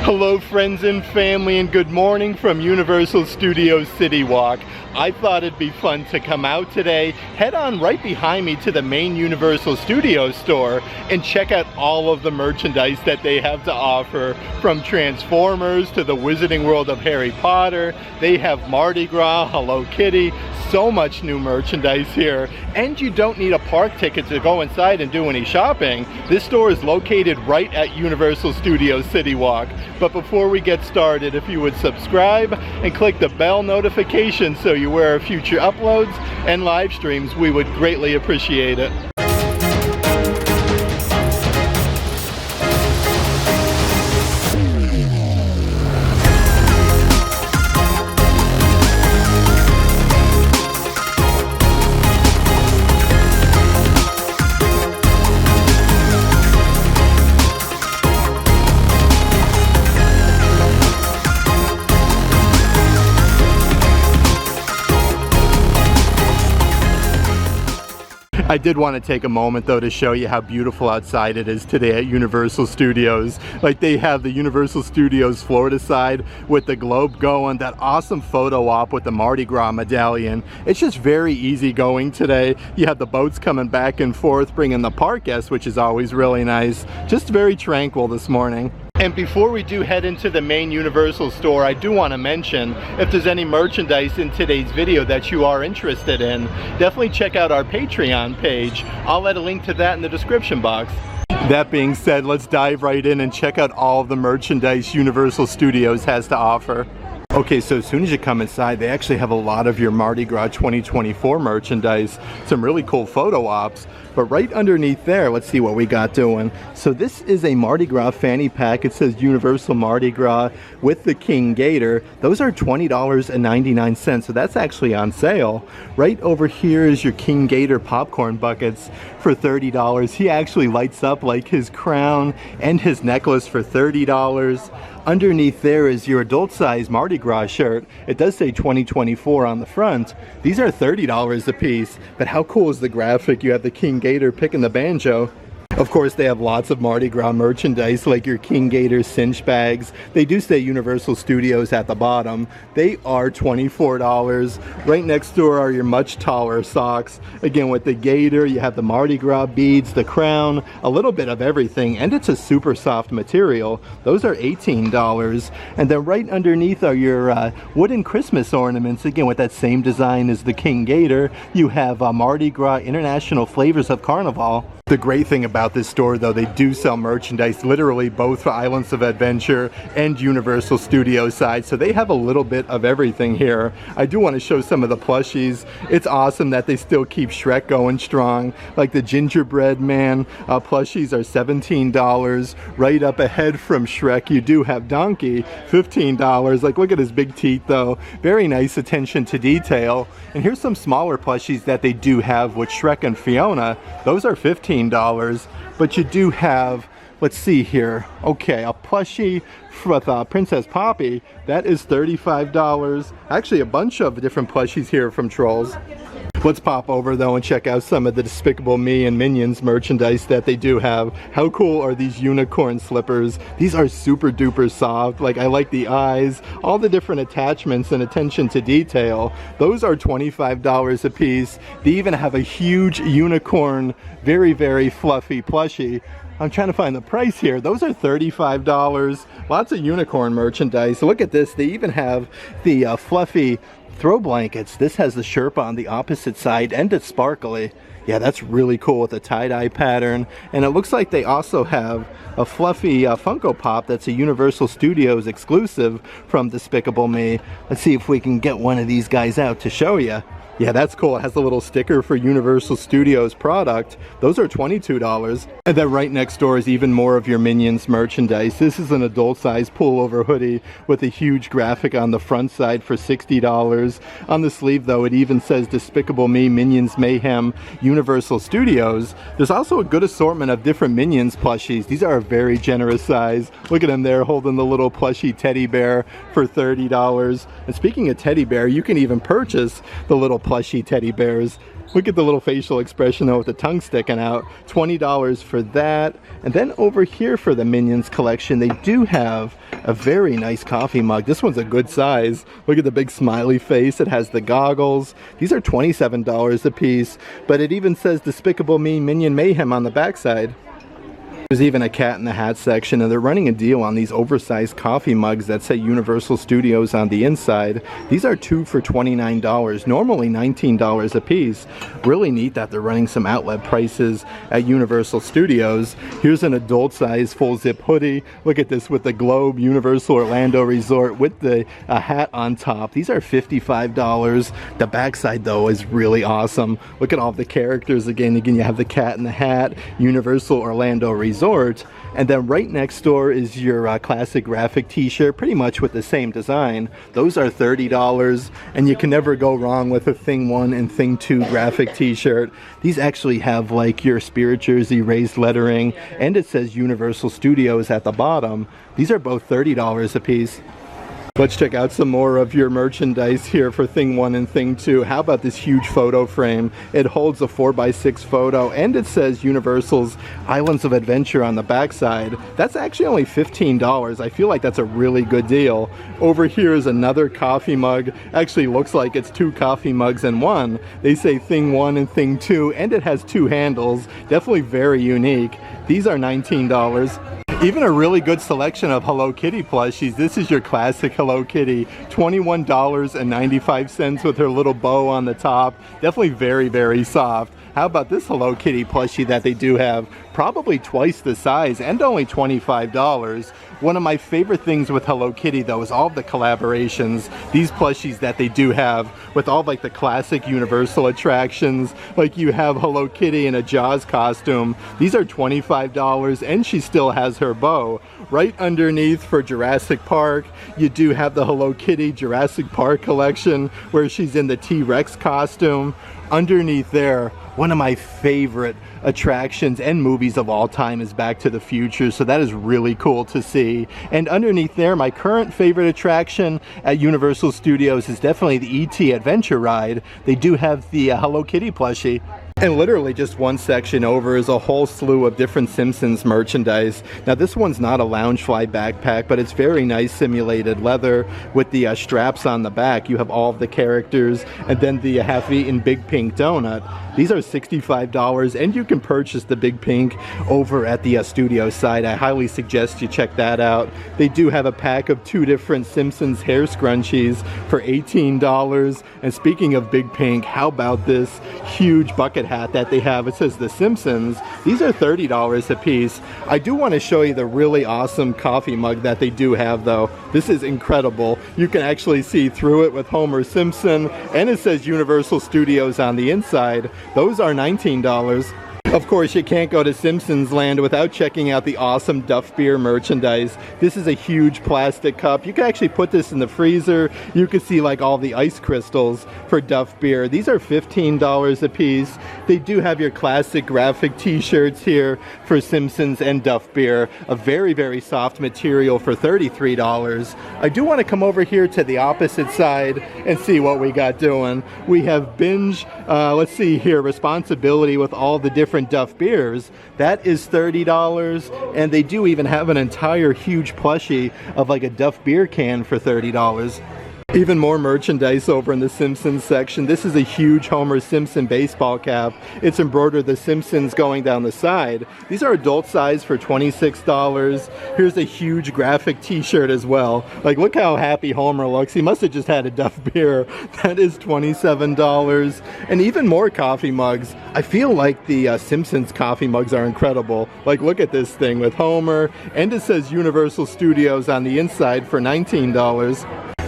Hello friends and family, and good morning from Universal Studios CityWalk. I thought it'd be fun to come out today, head on right behind me to the main Universal Studios store and check out all of the merchandise that they have to offer, from Transformers to the Wizarding World of Harry Potter. They have Mardi Gras, Hello Kitty, so much new merchandise here, and you don't need a park ticket to go inside and do any shopping. This store is located right at Universal Studios CityWalk. But before we get started, if you would subscribe and click the bell notification so you're aware of future uploads and live streams, we would greatly appreciate it. I did want to take a moment though to show you how beautiful outside it is today at Universal Studios. Like, they have the Universal Studios Florida side with the globe going, that awesome photo op with the Mardi Gras medallion. It's just very easy going today. You have the boats coming back and forth, bringing the park guests, which is always really nice. Just very tranquil this morning. And before we do head into the main Universal store, I do want to mention, if there's any merchandise in today's video that you are interested in, definitely check out our Patreon page. I'll add a link to that in the description box. That being said, let's dive right in and check out all of the merchandise Universal Studios has to offer. Okay, so as soon as you come inside, they actually have a lot of your Mardi Gras 2024 merchandise, some really cool photo ops. But right underneath there, let's see what we got doing. So this is a Mardi Gras fanny pack. It says Universal Mardi Gras with the King Gator. Those are $20.99, so that's actually on sale. Right over here is your King Gator popcorn buckets for $30. He actually lights up like his crown and his necklace for $30. Underneath there is your adult size Mardi Gras shirt. It does say 2024 on the front. These are $30 a piece, but how cool is the graphic? You have the King Gator picking the banjo. Of course, they have lots of Mardi Gras merchandise, like your King Gator cinch bags. They do say Universal Studios at the bottom. They are $24. Right next door are your much taller socks. Again, with the Gator, you have the Mardi Gras beads, the crown, a little bit of everything, and it's a super soft material. Those are $18. And then right underneath are your wooden Christmas ornaments, again with that same design as the King Gator. You have Mardi Gras International Flavors of Carnival. The great thing about this store though, they do sell merchandise literally both for Islands of Adventure and Universal Studios side, so they have a little bit of everything here. I do want to show some of the plushies. It's awesome that they still keep Shrek going strong. Like the gingerbread man plushies are $17. Right up ahead from Shrek you do have Donkey, $15. Like, look at his big teeth though. Very nice attention to detail. And here's some smaller plushies that they do have with Shrek and Fiona. Those are $15. But you do have, let's see here, okay, a plushie with Princess Poppy. That is $35. Actually, a bunch of different plushies here from Trolls. Let's pop over though and check out some of the Despicable Me and Minions merchandise that they do have. How cool are these unicorn slippers? These are super duper soft. Like, I like the eyes, all the different attachments and attention to detail. Those are $25 a piece. They even have a huge unicorn, very, very fluffy plushie. I'm trying to find the price here. Those are $35. Lots of unicorn merchandise. Look at this. They even have the fluffy throw blankets. This has the Sherpa on the opposite side and it's sparkly. Yeah, that's really cool with the tie-dye pattern. And it looks like they also have a fluffy Funko Pop that's a Universal Studios exclusive from Despicable Me. Let's see if we can get one of these guys out to show you. Yeah, that's cool. It has a little sticker for Universal Studios product. Those are $22. And then right next door is even more of your Minions merchandise. This is an adult size pullover hoodie with a huge graphic on the front side for $60. On the sleeve though, it even says Despicable Me, Minions Mayhem, Universal Studios. There's also a good assortment of different Minions plushies. These are a very generous size. Look at him there holding the little plushie teddy bear for $30. And speaking of teddy bear, you can even purchase the little plushie teddy bears. Look at the little facial expression though with the tongue sticking out. $20 for that. And then over here for the Minions collection, they do have a very nice coffee mug. This one's a good size. Look at the big smiley face. It has the goggles. These are $27 a piece, but it even says Despicable Me Minion Mayhem on the backside. There's even a Cat in the Hat section, and they're running a deal on these oversized coffee mugs that say Universal Studios on the inside. These are 2 for $29, normally $19 a piece. Really neat that they're running some outlet prices at Universal Studios. Here's an adult size full zip hoodie. Look at this with the globe, Universal Orlando Resort with the hat on top. These are $55. The backside though is really awesome. Look at all the characters again. Again, you have the Cat in the Hat, Universal Orlando Resort. And then right next door is your classic graphic t-shirt, pretty much with the same design. Those are $30, and you can never go wrong with a Thing 1 and Thing 2 graphic t-shirt. These actually have like your Spirit jersey raised lettering, and it says Universal Studios at the bottom. These are both $30 a piece. Let's check out some more of your merchandise here for Thing 1 and Thing 2. How about this huge photo frame? It holds a 4x6 photo, and it says Universal's Islands of Adventure on the backside. That's actually only $15. I feel like that's a really good deal. Over here is another coffee mug. Actually looks like it's 2 coffee mugs in one. They say Thing 1 and Thing 2, and it has 2 handles. Definitely very unique. These are $19. Even a really good selection of Hello Kitty plushies. This is your classic Hello Kitty, $21.95 with her little bow on the top. Definitely very, very soft. How about this Hello Kitty plushie that they do have? Probably twice the size and only $25. One of my favorite things with Hello Kitty though is all of the collaborations. These plushies that they do have with all like the classic Universal attractions. Like you have Hello Kitty in a Jaws costume. These are $25 and she still has her bow. Right underneath for Jurassic Park, you do have the Hello Kitty Jurassic Park collection where she's in the T-Rex costume. Underneath there, one of my favorite attractions and movies of all time is Back to the Future, so that is really cool to see. And underneath there, my current favorite attraction at Universal Studios is definitely the E.T. Adventure Ride. They do have the Hello Kitty plushie. And literally just one section over is a whole slew of different Simpsons merchandise. Now this one's not a Loungefly backpack, but it's very nice simulated leather with the straps on the back. You have all of the characters and then the half-eaten Big Pink donut. These are $65 and you can purchase the Big Pink over at the studio side. I highly suggest you check that out. They do have a pack of 2 different Simpsons hair scrunchies for $18. And speaking of Big Pink, how about this huge bucket hat that they have? It says The Simpsons. These are $30 a piece. I do want to show you the really awesome coffee mug that they do have though. This is incredible. You can actually see through it with Homer Simpson, and it says Universal Studios on the inside. Those are $19. Of course, you can't go to Simpsons Land without checking out the awesome Duff Beer merchandise. This is a huge plastic cup. You can actually put this in the freezer. You can see like all the ice crystals for Duff Beer. These are $15 a piece. They do have your classic graphic t-shirts here for Simpsons and Duff Beer. A very, very soft material for $33. I do want to come over here to the opposite side and see what we got doing. We have Binge, let's see here, Responsibility with all the different Duff Beers. That is $30, and they do even have an entire huge plushie of like a Duff Beer can for $30. Even more merchandise over in the Simpsons section. This is a huge Homer Simpson baseball cap. It's embroidered The Simpsons going down the side. These are adult size for $26. Here's a huge graphic t-shirt as well. Like, look how happy Homer looks. He must have just had a Duff Beer. That is $27. And even more coffee mugs. I feel like the Simpsons coffee mugs are incredible. Like, look at this thing with Homer, and it says Universal Studios on the inside for $19.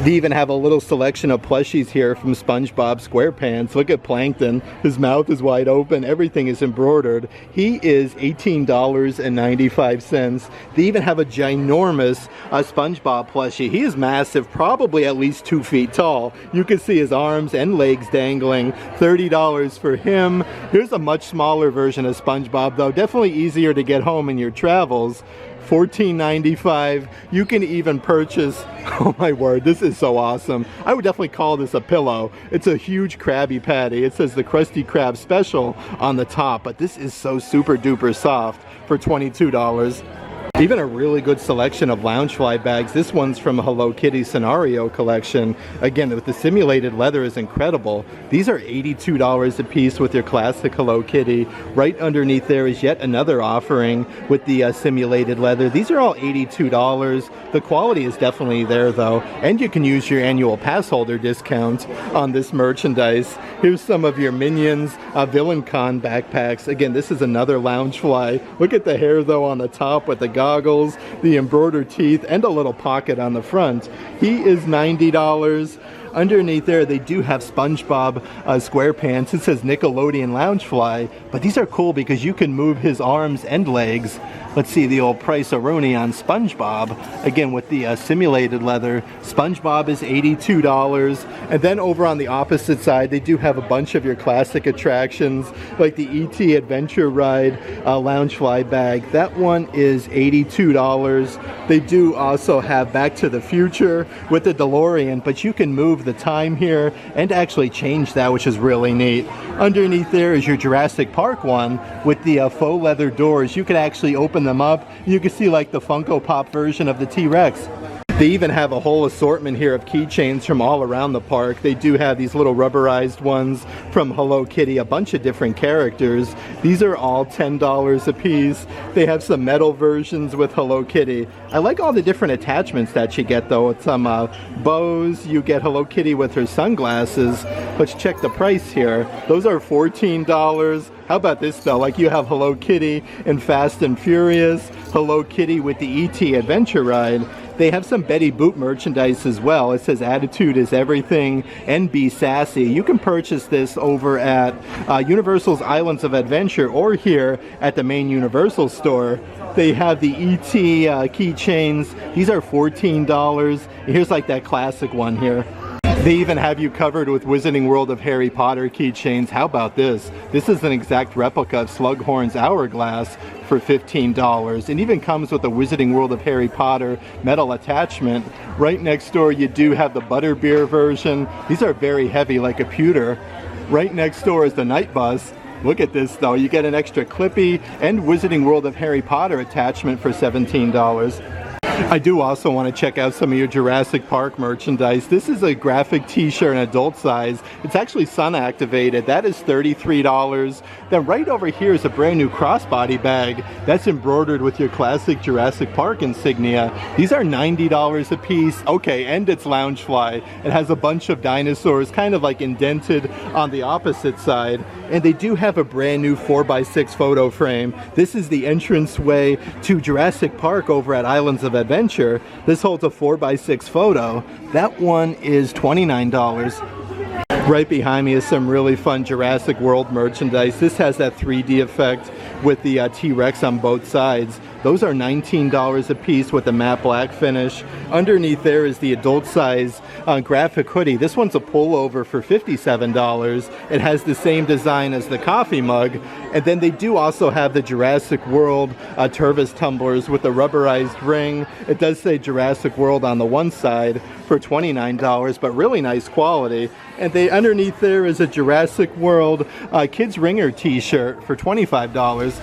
They even have a little selection of plushies here from SpongeBob SquarePants. Look at Plankton. His mouth is wide open. Everything is embroidered. He is $18.95. They even have a ginormous SpongeBob plushie. He is massive, probably at least 2 feet tall. You can see his arms and legs dangling. $30 for him. Here's a much smaller version of SpongeBob though. Definitely easier to get home in your travels. $14.95. You can even purchase, oh my word, this is so awesome. I would definitely call this a pillow. It's a huge Krabby Patty. It says the Krusty Krab Special on the top, but this is so super duper soft for $22. Even a really good selection of Loungefly bags. This one's from Hello Kitty Scenario Collection. Again, with the simulated leather is incredible. These are $82 a piece with your classic Hello Kitty. Right underneath there is yet another offering with the simulated leather. These are all $82. The quality is definitely there though, and you can use your annual pass holder discount on this merchandise. Here's some of your Minions Villain Con backpacks. Again, this is another Loungefly. Look at the hair though on the top with the goggles, the embroidered teeth, and a little pocket on the front. He is $90. Underneath there, they do have SpongeBob SquarePants. It says Nickelodeon Loungefly, but these are cool because you can move his arms and legs. Let's see the old price-a-roni on SpongeBob. Again, with the simulated leather, SpongeBob is $82. And then over on the opposite side, they do have a bunch of your classic attractions, like the E.T. Adventure Ride Loungefly bag. That one is $82. They do also have Back to the Future with the DeLorean, but you can move the time here and actually change that, which is really neat. Underneath there is your Jurassic Park one with the faux leather doors. You can actually open them up. You can see like the Funko Pop version of the T-Rex. They even have a whole assortment here of keychains from all around the park. They do have these little rubberized ones from Hello Kitty, a bunch of different characters. These are all $10 a piece. They have some metal versions with Hello Kitty. I like all the different attachments that you get though. With some bows, you get Hello Kitty with her sunglasses. Let's check the price here. Those are $14. How about this though? Like you have Hello Kitty in Fast and Furious, Hello Kitty with the E.T. Adventure Ride. They have some Betty Boop merchandise as well. It says attitude is everything and be sassy. You can purchase this over at Universal's Islands of Adventure or here at the main Universal store. They have the E.T. keychains. These are $14. Here's like that classic one here. They even have you covered with Wizarding World of Harry Potter keychains. How about this? This is an exact replica of Slughorn's Hourglass for $15. It even comes with a Wizarding World of Harry Potter metal attachment. Right next door you do have the Butterbeer version. These are very heavy like a pewter. Right next door is the Night Bus. Look at this though, you get an extra Clippy and Wizarding World of Harry Potter attachment for $17. I do also want to check out some of your Jurassic Park merchandise. This is a graphic t-shirt in adult size. It's actually sun activated. That is $33. Then right over here is a brand new crossbody bag that's embroidered with your classic Jurassic Park insignia. These are $90 a piece. Okay, and it's Loungefly. It has a bunch of dinosaurs kind of like indented on the opposite side. And they do have a brand new 4x6 photo frame. This is the entranceway to Jurassic Park over at Islands of Adventure. This holds a 4x6 photo. That one is $29. Right behind me is some really fun Jurassic World merchandise. This has that 3D effect with the T-Rex on both sides. Those are $19 a piece with a matte black finish. Underneath there is the adult size graphic hoodie. This one's a pullover for $57. It has the same design as the coffee mug. And then they do also have the Jurassic World Tervis tumblers with the rubberized ring. It does say Jurassic World on the one side for $29, but really nice quality. And underneath there is a Jurassic World Kids Ringer t-shirt for $25.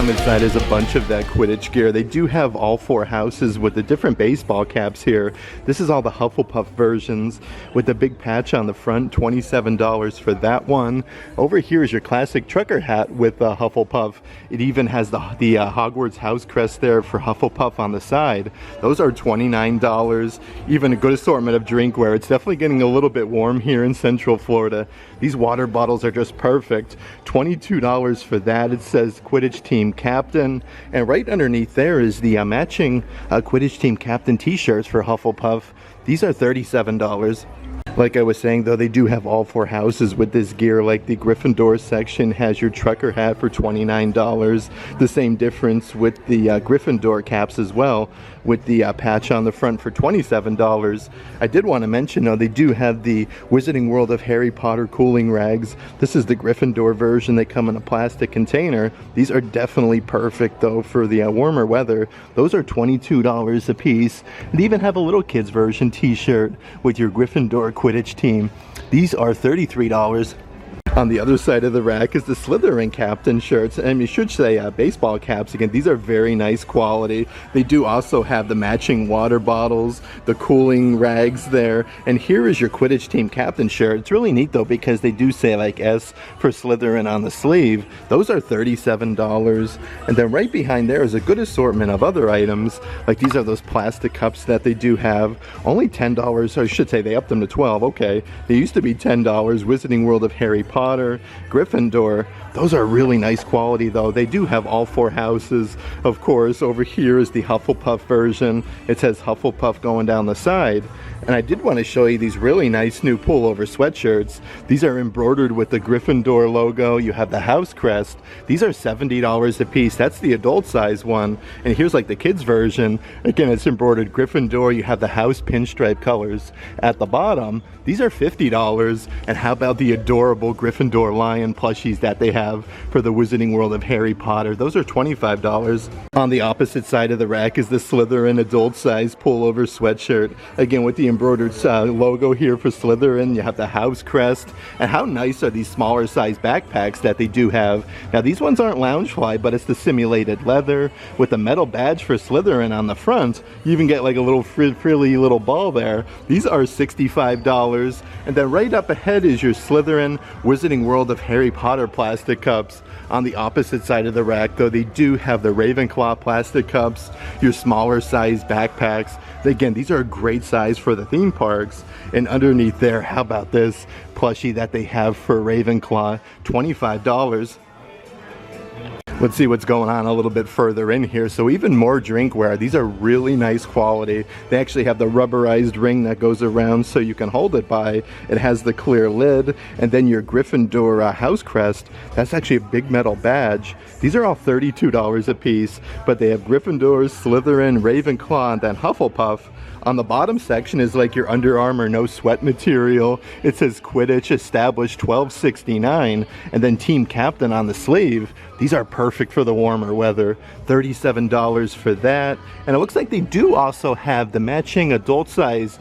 Inside is a bunch of that Quidditch gear. They do have all four houses with the different baseball caps here. This is all the Hufflepuff versions with the big patch on the front, $27 for that one. Over here is your classic trucker hat with Hufflepuff. It even has the Hogwarts house crest there for Hufflepuff on the side. Those are $29. Even a good assortment of drinkware. It's definitely getting a little bit warm here in Central Florida. These water bottles are just perfect. $22 for that. It says Quidditch Team Captain, and right underneath there is the matching Quidditch Team Captain t-shirts for Hufflepuff. These are $37. Like I was saying though, they do have all 4 houses with this gear. Like the Gryffindor section has your trucker hat for $29. The same difference with the Gryffindor caps as well, with the patch on the front for $27. I did want to mention though, they do have the Wizarding World of Harry Potter cooling rags. This is the Gryffindor version. They come in a plastic container. These are definitely perfect though for the warmer weather. Those are $22 a piece. They even have a little kids version t-shirt with your Gryffindor Quidditch team. These are $33. On the other side of the rack is the Slytherin captain shirts, and you should say baseball caps. Again, these are very nice quality. They do also have the matching water bottles, the cooling rags there, and here is your Quidditch team captain shirt. It's really neat though because they do say like S for Slytherin on the sleeve. Those are $37, and then right behind there is a good assortment of other items. Like these are those plastic cups that they do have, only $10, or I should say they upped them to $12. Okay, they used to be $10. Wizarding World of Harry Potter, Gryffindor. Those are really nice quality though. They do have all 4 houses. Of course, over here is the Hufflepuff version. It says Hufflepuff going down the side. And I did want to show you these really nice new pullover sweatshirts. These are embroidered with the Gryffindor logo. You have the house crest. These are $70 a piece. That's the adult size one. And here's like the kids version. Again, it's embroidered Gryffindor. You have the house pinstripe colors at the bottom. These are $50. And how about the adorable Gryffindor lion plushies that they have for the Wizarding World of Harry Potter? Those are $25. On the opposite side of the rack is the Slytherin adult size pullover sweatshirt. Again, with the embroidered logo here for Slytherin. You have the house crest. And how nice are these smaller size backpacks that they do have. Now these ones aren't Loungefly, but it's the simulated leather with a metal badge for Slytherin on the front. You even get like a little frilly little ball there. These are $65. And then right up ahead is your Slytherin Wizarding World of Harry Potter plastic cups. On the opposite side of the rack though, they do have the Ravenclaw plastic cups, your smaller size backpacks. Again, these are a great size for the theme parks. And underneath there, how about this plushie that they have for Ravenclaw? $25. Let's see what's going on a little bit further in here. So even more drinkware. These are really nice quality. They actually have the rubberized ring that goes around so you can hold it by. It has the clear lid, and then your Gryffindor house crest. That's actually a big metal badge. These are all $32 a piece, but they have Gryffindor, Slytherin, Ravenclaw, and then Hufflepuff. On the bottom section is like your Under Armour no sweat material. It says Quidditch established 1269, and then team captain on the sleeve. These are perfect for the warmer weather. $37 for that. And it looks like they do also have the matching adult size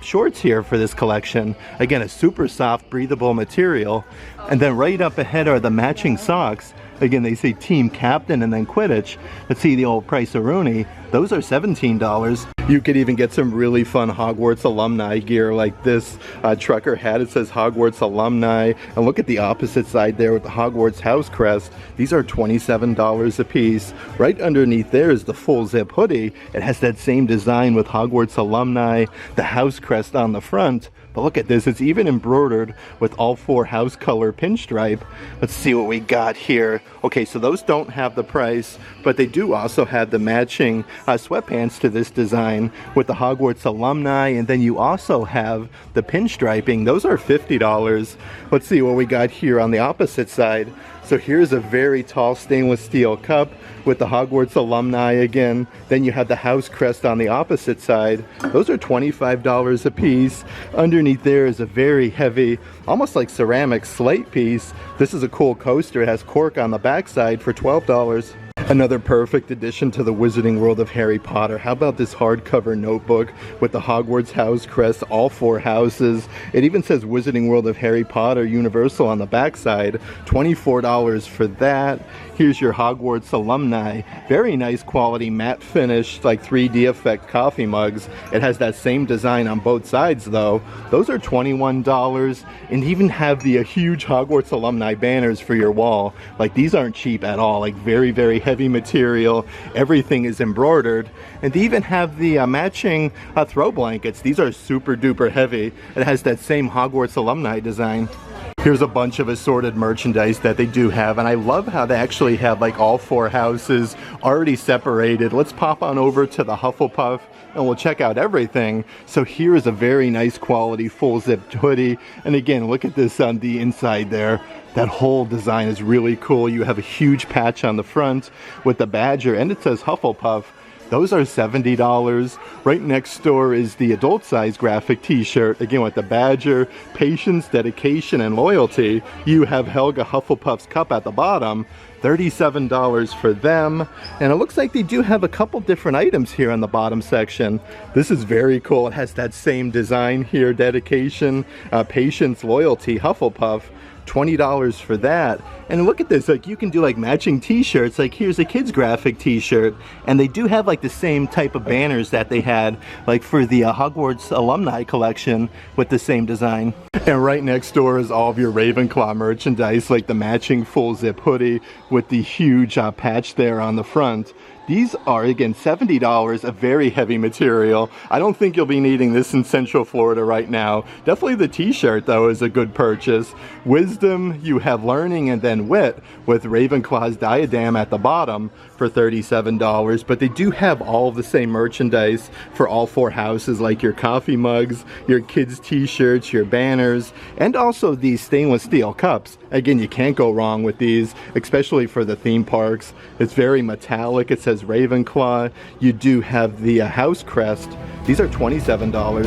shorts here for this collection. Again, a super soft breathable material. And then right up ahead are the matching socks. Again, they say team captain and then Quidditch. Let's see the old price-a-rooney. Those are $17. You could even get some really fun Hogwarts alumni gear like this trucker hat. It says Hogwarts alumni. And look at the opposite side there with the Hogwarts house crest. These are $27 a piece. Right underneath there is the full zip hoodie. It has that same design with Hogwarts alumni, the house crest on the front. But look at this, it's even embroidered with all 4 house color pinstripe. Let's see what we got here. Okay, so those don't have the price, but they do also have the matching sweatpants to this design with the Hogwarts alumni, and then you also have the pinstriping. Those are $50. Let's see what we got here on the opposite side. So here's a very tall stainless steel cup with the Hogwarts alumni again. Then you have the house crest on the opposite side. Those are $25 a piece. Underneath there is a very heavy, almost like ceramic slate piece. This is a cool coaster. It has cork on the backside for $12. Another perfect addition to the Wizarding World of Harry Potter. How about this hardcover notebook with the Hogwarts house crest, all 4 houses. It even says Wizarding World of Harry Potter Universal on the backside. $24 for that. Here's your Hogwarts alumni. Very nice quality matte finish, like 3D effect coffee mugs. It has that same design on both sides though. Those are $21, and even have the huge Hogwarts alumni banners for your wall. Like these aren't cheap at all, like very, very heavy material. Everything is embroidered. And they even have the matching throw blankets. These are super duper heavy. It has that same Hogwarts alumni design. Here's a bunch of assorted merchandise that they do have, and I love how they actually have like all four houses already separated. Let's pop on over to the Hufflepuff and we'll check out everything. So here is a very nice quality full zipped hoodie, and again, look at this on the inside there. That whole design is really cool. You have a huge patch on the front with the badger, and it says Hufflepuff. Those are $70. Right next door is the adult size graphic t-shirt, again with the badger, patience, dedication, and loyalty. You have Helga Hufflepuff's cup at the bottom, $37 for them. And it looks like they do have a couple different items here on the bottom section. This is very cool. It has that same design here, dedication, patience, loyalty, Hufflepuff. $20 for that. And look at this, like you can do like matching t-shirts. Like here's a kids graphic t-shirt, and they do have like the same type of banners that they had like for the Hogwarts alumni collection with the same design. And right next door is all of your Ravenclaw merchandise, like the matching full zip hoodie with the huge patch there on the front. These are, again, $70, a very heavy material. I don't think you'll be needing this in Central Florida right now. Definitely the t-shirt, though, is a good purchase. Wisdom, you have learning, and then wit with Ravenclaw's diadem at the bottom for $37. But they do have all of the same merchandise for all four houses, like your coffee mugs, your kids' t-shirts, your banners, and also these stainless steel cups. Again, you can't go wrong with these, especially for the theme parks. It's very metallic. It says Ravenclaw. You do have the house crest. These are $27.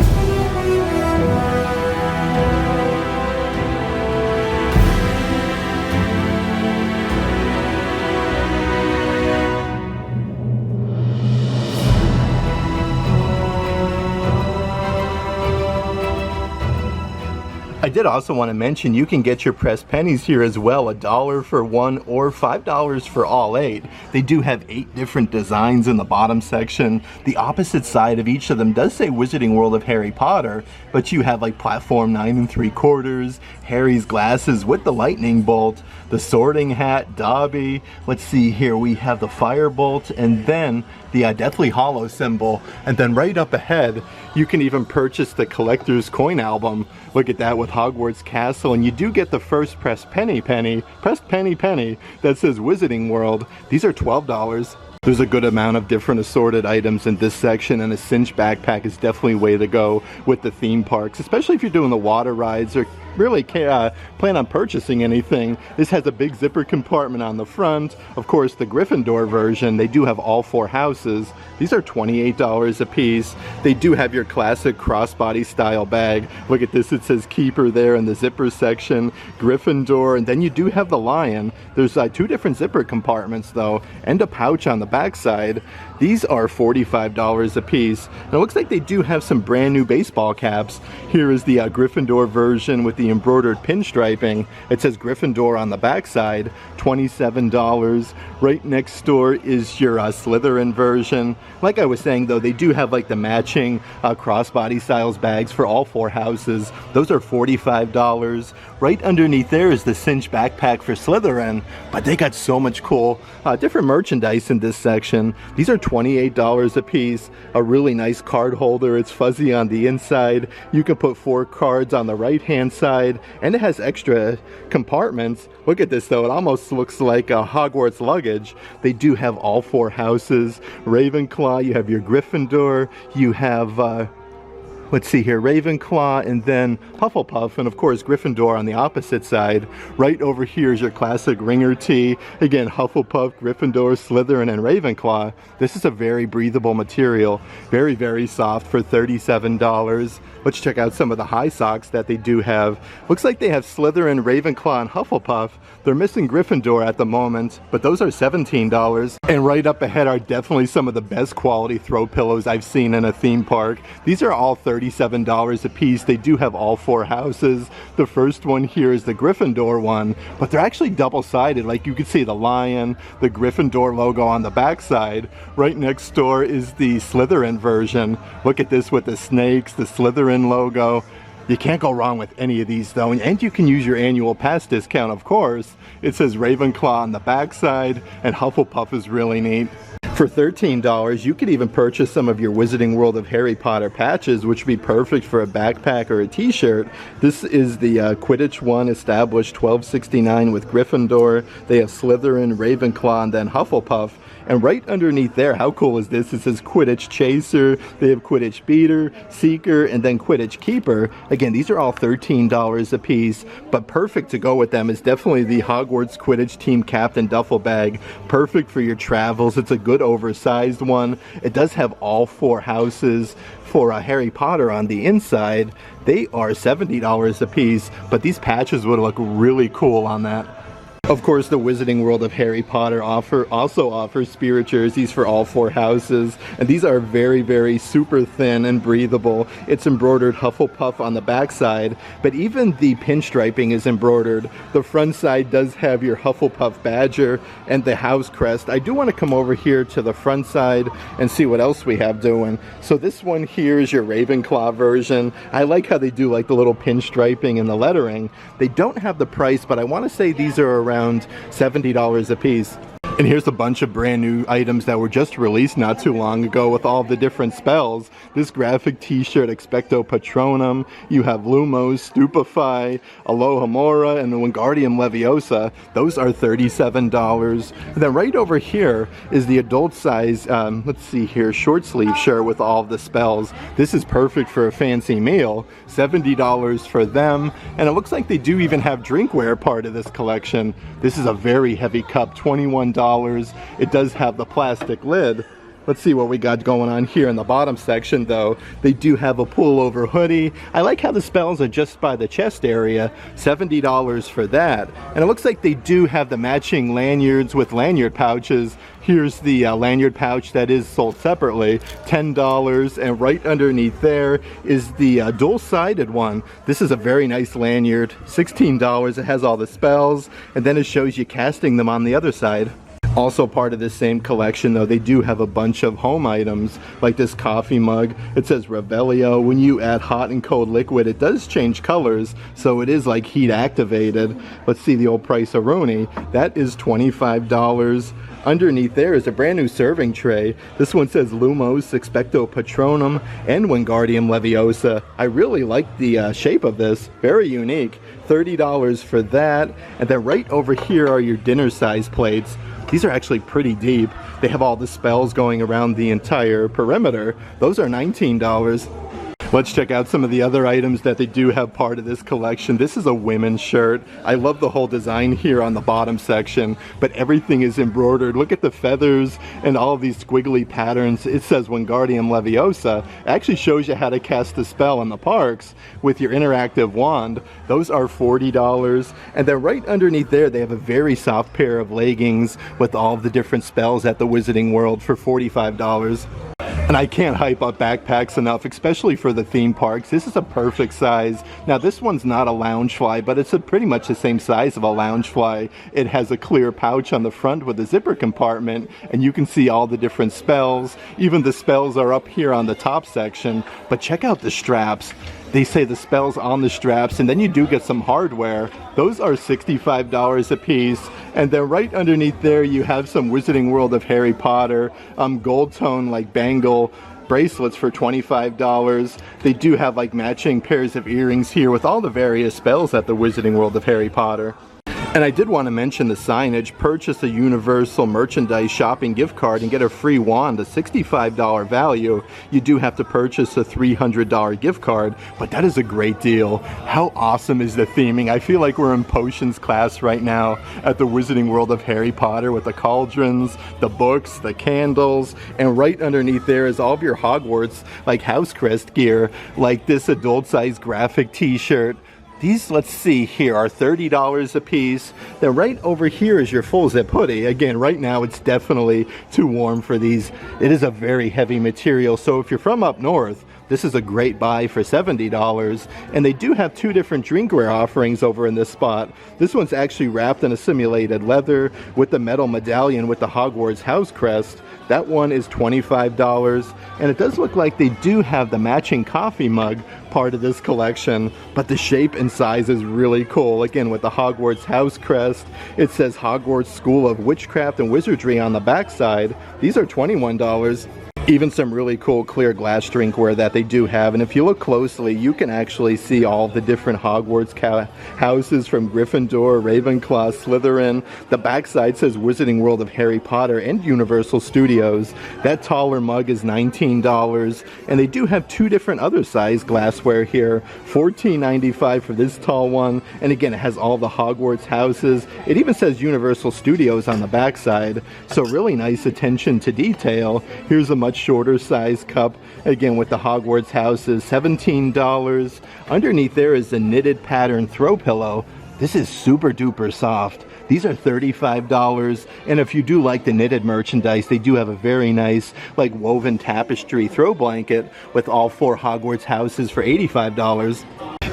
I did also want to mention you can get your pressed pennies here as well, $1 for one or $5 for all 8. They do have 8 different designs in the bottom section. The opposite side of each of them does say Wizarding World of Harry Potter, but you have like platform 9 3/4, Harry's glasses with the lightning bolt, the sorting hat, Dobby. Let's see here, we have the firebolt, and then the Deathly Hollow symbol. And then right up ahead, you can even purchase the collector's coin album. Look at that with Hogwarts Castle, and you do get the first pressed penny that says Wizarding World. These are $12. There's a good amount of different assorted items in this section, and a cinch backpack is definitely a way to go with the theme parks, especially if you're doing the water rides or really plan on purchasing anything. This has a big zipper compartment on the front. Of course, the Gryffindor version, they do have all 4 houses. These are $28 a piece. They do have your classic crossbody style bag. Look at this, it says Keeper there in the zipper section, Gryffindor, and then you do have the lion. There's 2 different zipper compartments though, and a pouch on the back side. These are $45 a piece. And it looks like they do have some brand new baseball caps. Here is the Gryffindor version with the embroidered pinstriping. It says Gryffindor on the back side, $27. Right next door is your Slytherin version. Like I was saying though, they do have like the matching crossbody styles bags for all 4 houses. Those are $45. Right underneath there is the cinch backpack for Slytherin, but they got so much cool different merchandise in this section. These are $28 a piece. A really nice card holder. It's fuzzy on the inside. You can put 4 cards on the right hand side, and it has extra compartments. Look at this though, it almost looks like a Hogwarts luggage. They do have all 4 houses. Ravenclaw, you have your Gryffindor, you have let's see here, Ravenclaw, and then Hufflepuff, and of course Gryffindor on the opposite side. Right over here is your classic ringer tee. Again, Hufflepuff, Gryffindor, Slytherin, and Ravenclaw. This is a very breathable material. Very, very soft for $37. Let's check out some of the high socks that they do have. Looks like they have Slytherin, Ravenclaw, and Hufflepuff. They're missing Gryffindor at the moment, but those are $17. And right up ahead are definitely some of the best quality throw pillows I've seen in a theme park. These are all $37 a piece. They do have all 4 houses. The first one here is the Gryffindor one, but they're actually double-sided. Like you can see the lion, the Gryffindor logo on the back side. Right next door is the Slytherin version. Look at this with the snakes, the Slytherin logo. You can't go wrong with any of these though, and you can use your annual pass discount, of course. It says Ravenclaw on the back side, and Hufflepuff is really neat. For $13, you could even purchase some of your Wizarding World of Harry Potter patches, which would be perfect for a backpack or a t-shirt. This is the Quidditch one, established 1269 with Gryffindor. They have Slytherin, Ravenclaw, and then Hufflepuff. And right underneath there, how cool is this? It says Quidditch Chaser, they have Quidditch Beater, Seeker, and then Quidditch Keeper. Again, these are all $13 a piece, but perfect to go with them is definitely the Hogwarts Quidditch Team Captain duffel bag. Perfect for your travels. It's a good oversized one. It does have all 4 houses for Harry Potter on the inside. They are $70 a piece, but these patches would look really cool on that. Of course, the Wizarding World of Harry Potter also offers spirit jerseys for all 4 houses, and these are very, very super thin and breathable. It's embroidered Hufflepuff on the back side, but even the pinstriping is embroidered. The front side does have your Hufflepuff badger and the house crest. I do want to come over here to the front side and see what else we have doing. So this one here is your Ravenclaw version. I like how they do like the little pinstriping and the lettering. They don't have the price, but I want to say these are around $70 a piece. And here's a bunch of brand new items that were just released not too long ago with all the different spells. This graphic t-shirt, Expecto Patronum. You have Lumos, Stupefy, Alohomora, and the Wingardium Leviosa. Those are $37. And then right over here is the adult size, let's see here, short sleeve shirt with all of the spells. This is perfect for a fancy meal. $70 for them. And it looks like they do even have drinkware part of this collection. This is a very heavy cup, $21. It does have the plastic lid. Let's see what we got going on here in the bottom section though. They do have a pullover hoodie. I like how the spells are just by the chest area. $70 for that. And it looks like they do have the matching lanyards with lanyard pouches. Here's the lanyard pouch that is sold separately, $10, and right underneath there is the dual-sided one. This is a very nice lanyard, $16. It has all the spells, and then it shows you casting them on the other side. Also part of this same collection though, they do have a bunch of home items, like this coffee mug. It says Revelio. When you add hot and cold liquid, it does change colors, so it is like heat activated. Let's see the old price of Rooney. That is $25. Underneath there is a brand new serving tray. This one says Lumos, Expecto Patronum, and Wingardium Leviosa. I really like the shape of this. Very unique. $30 for that. And then right over here are your dinner size plates. These are actually pretty deep. They have all the spells going around the entire perimeter. Those are $19. Let's check out some of the other items that they do have part of this collection. This is a women's shirt. I love the whole design here on the bottom section, but everything is embroidered. Look at the feathers and all of these squiggly patterns. It says Wingardium Leviosa. It actually shows you how to cast a spell in the parks with your interactive wand. Those are $40. And then right underneath there, they have a very soft pair of leggings with all of the different spells at the Wizarding World for $45. And I can't hype up backpacks enough, especially for the theme parks. This is a perfect size. Now this one's not a Loungefly, but it's pretty much the same size of a Loungefly. It has a clear pouch on the front with a zipper compartment, and you can see all the different spells. Even the spells are up here on the top section, but check out the straps. They say the spells on the straps, and then you do get some hardware. Those are $65 a piece. And then right underneath there, you have some Wizarding World of Harry Potter gold tone like bangle bracelets for $25. They do have like matching pairs of earrings here with all the various spells at the Wizarding World of Harry Potter. And I did want to mention the signage. Purchase a Universal merchandise shopping gift card and get a free wand, a $65 value. You do have to purchase a $300 gift card, but that is a great deal. How awesome is the theming? I feel like we're in potions class right now at the Wizarding World of Harry Potter with the cauldrons, the books, the candles, and right underneath there is all of your Hogwarts like house crest gear, like this adult size graphic t-shirt. These, let's see here, are $30 a piece. Then right over here is your full zip hoodie. Again, right now it's definitely too warm for these. It is a very heavy material, so if you're from up north, This is a great buy for $70. And they do have two different drinkware offerings over in this spot. This one's actually wrapped in a simulated leather with the metal medallion with the Hogwarts house crest. That one is $25, and it does look like they do have the matching coffee mug part of this collection, but the shape and size is really cool. Again, with the Hogwarts house crest, it says Hogwarts School of Witchcraft and Wizardry on the backside. These are $21. Even some really cool clear glass drinkware that they do have, and if you look closely you can actually see all the different Hogwarts houses from Gryffindor, Ravenclaw, Slytherin. The backside says Wizarding World of Harry Potter and Universal Studios. That taller mug is $19, and they do have two different other size glassware here. $14.95 for this tall one, and again it has all the Hogwarts houses. It even says Universal Studios on the backside, so really nice attention to detail. Here's a much shorter size cup, again with the Hogwarts houses, $17. Underneath there is a knitted pattern throw pillow. This is super duper soft. These are $35, and if you do like the knitted merchandise, they do have a very nice like woven tapestry throw blanket with all four Hogwarts houses for $85.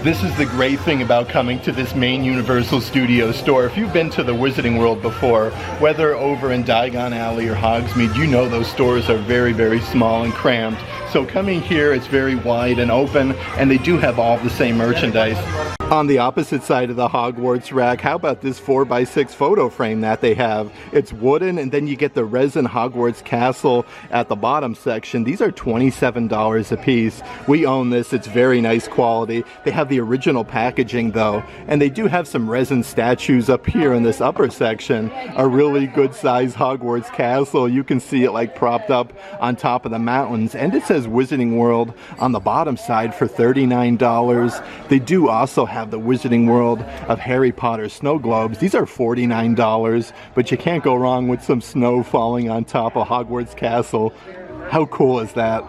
This is the great thing about coming to this main Universal Studios store. If you've been to the Wizarding World before, whether over in Diagon Alley or Hogsmeade, you know those stores are very, very small and cramped. So coming here, it's very wide and open, and they do have all the same merchandise. On the opposite side of the Hogwarts rack, how about this 4x6 photo frame that they have? It's wooden, and then you get the resin Hogwarts Castle at the bottom section. These are $27 a piece. We own this. It's very nice quality. They have the original packaging though, and they do have some resin statues up here in this upper section. A really good size Hogwarts Castle. You can see it like propped up on top of the mountains, and it says Wizarding World on the bottom side for $39. They do also have the Wizarding World of Harry Potter snow globes. These are $49, but you can't go wrong with some snow falling on top of Hogwarts Castle. How cool is that?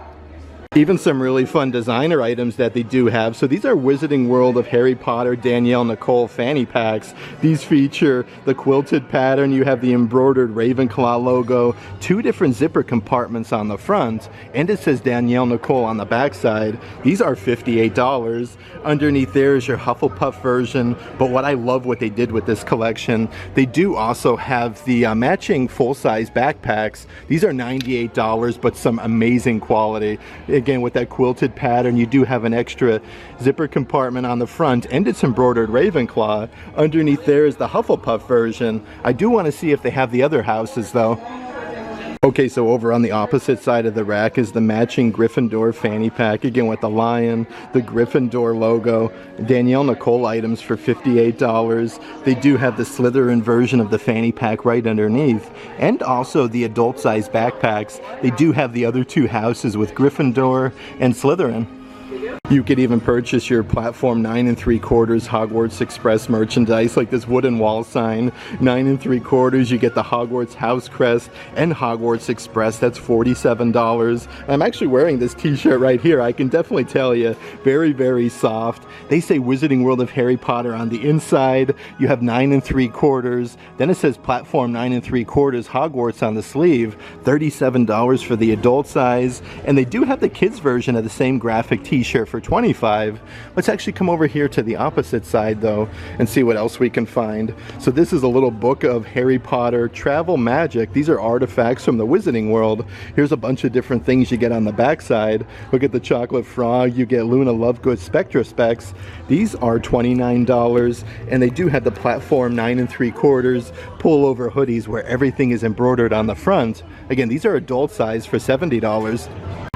Even some really fun designer items that they do have. So these are Wizarding World of Harry Potter Danielle Nicole fanny packs. These feature the quilted pattern. You have the embroidered Ravenclaw logo, two different zipper compartments on the front, and it says Danielle Nicole on the backside. These are $58. Underneath there is your Hufflepuff version, but what I love what they did with this collection, they do also have the matching full-size backpacks. These are $98, but some amazing quality. Again, with that quilted pattern, you do have an extra zipper compartment on the front, and it's embroidered Ravenclaw. Underneath there is the Hufflepuff version. I do want to see if they have the other houses though. Okay, so over on the opposite side of the rack is the matching Gryffindor fanny pack, again with the lion, the Gryffindor logo, Danielle Nicole items for $58. They do have the Slytherin version of the fanny pack right underneath, and also the adult size backpacks. They do have the other two houses with Gryffindor and Slytherin. You could even purchase your platform 9 3/4 Hogwarts Express merchandise, like this wooden wall sign. 9 3/4, you get the Hogwarts house crest and Hogwarts Express. That's $47. I'm actually wearing this t-shirt right here. I can definitely tell you, very, very soft. They say Wizarding World of Harry Potter on the inside. You have 9 3/4. Then it says platform 9 3/4 Hogwarts on the sleeve. $37 for the adult size. And they do have the kids version of the same graphic t-shirt for $25. Let's actually come over here to the opposite side though and see what else we can find. So this is a little book of Harry Potter travel magic. These are artifacts from the Wizarding World. Here's a bunch of different things you get on the back side. Look at the chocolate frog. You get Luna Lovegood Spectra Specs. These are $29, and they do have the platform 9 3/4 pullover hoodies where everything is embroidered on the front. Again, these are adult size for $70.